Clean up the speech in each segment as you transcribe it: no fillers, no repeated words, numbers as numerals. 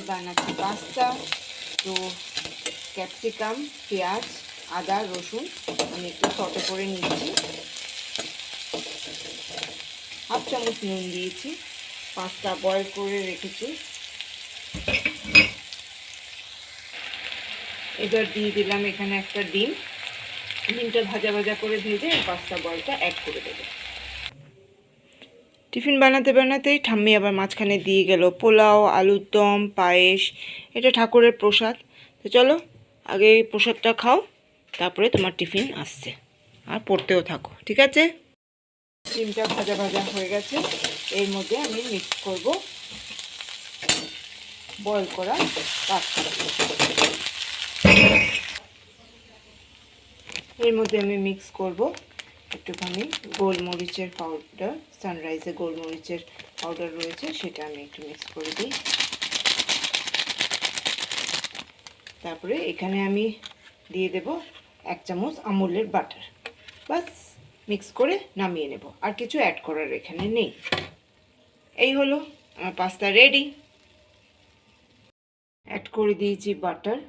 বানাচ্ছি পাস্তা। তো ক্যাপসিকাম, পেঁয়াজ, আদা, রসুন আমি একটু সটে করে নিচ্ছি। হাফ চামচ নুন দিয়েছি। পাস্তা বয়েল করে রেখেছি। এবার দিয়ে দিলাম এখানে একটা ডিম। ডিমটা ভাজা ভাজা করে ভেজে পাস্তা বয়েলটা অ্যাড করে দেবো। টিফিন বানাতে বানাতেই ঠাম্মি আবার মাঝখানে দিয়ে গেল পোলাও, আলুর দম, পায়েস। এটা ঠাকুরের প্রসাদ। তো চলো আগে এই প্রসাদটা খাও, তারপরে তোমার টিফিন আসছে, আর পড়তেও থাকো, ঠিক আছে? ডিমটা ভাজা ভাজা হয়ে গেছে। এর মধ্যে আমি মিক্স করব বয়েল করা পাস্তা। এর মধ্যে আমি মিক্স করব একটুখানি গোলমরিচের পাউডার। সানরাইজে গোলমরিচের পাউডার রয়েছে, সেটা আমি একটু মিক্স করে দিই। তারপরে এখানে আমি দিয়ে দেব 1 চামচ আমুলের বাটার। বাস মিক্স করে নামিয়ে নেব, আর কিছু অ্যাড করার এখানে নেই। এই হলো আমার পাস্তা রেডি। অ্যাড করে দিয়েছি বাটার।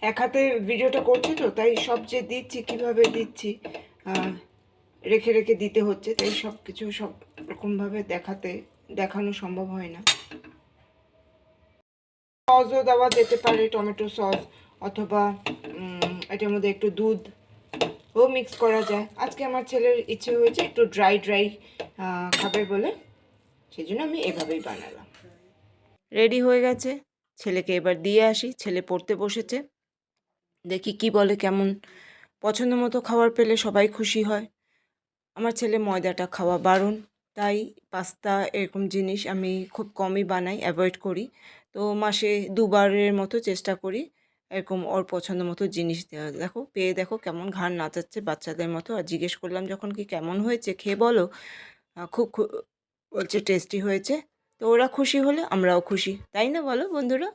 এক হাতে ভিডিওটা করছি তো, তাই সব যে দিচ্ছি কীভাবে দিচ্ছি রেখে রেখে দিতে হচ্ছে, তাই সব কিছু সব রকমভাবে দেখানো সম্ভব হয় না। সসও দেওয়া যেতে পারে, টমেটো সস, অথবা এটার মধ্যে একটু দুধ ও মিক্স করা যায়। আজকে আমার ছেলের ইচ্ছে হয়েছে একটু ড্রাই খাবে বলে, সেই জন্য আমি এভাবেই বানালাম। রেডি হয়ে গেছে, ছেলেকে এবার দিয়ে আসি। ছেলে পড়তে বসেছে, দেখি কি বলে, কেমন। পছন্দ মতো খাবার পেলে সবাই খুশি হয়। আমার ছেলে ময়দাটা খাওয়া বারণ, তাই পাস্তা এরকম জিনিস আমি খুব কমই বানাই, অ্যাভয়েড করি। তো মাসে 2বারের মতো চেষ্টা করি এরকম ওর পছন্দ মতো জিনিস দেওয়া। দেখো পেয়ে দেখো কেমন ঘাড় নাচাচ্ছে বাচ্চাদের মতো। আর জিজ্ঞেস করলাম যখন কি কেমন হয়েছে খেয়ে বলো, খুব বলছে টেস্টি হয়েছে। তো ওরা খুশি হলে আমরাও খুশি, তাই না বলো বন্ধুরা?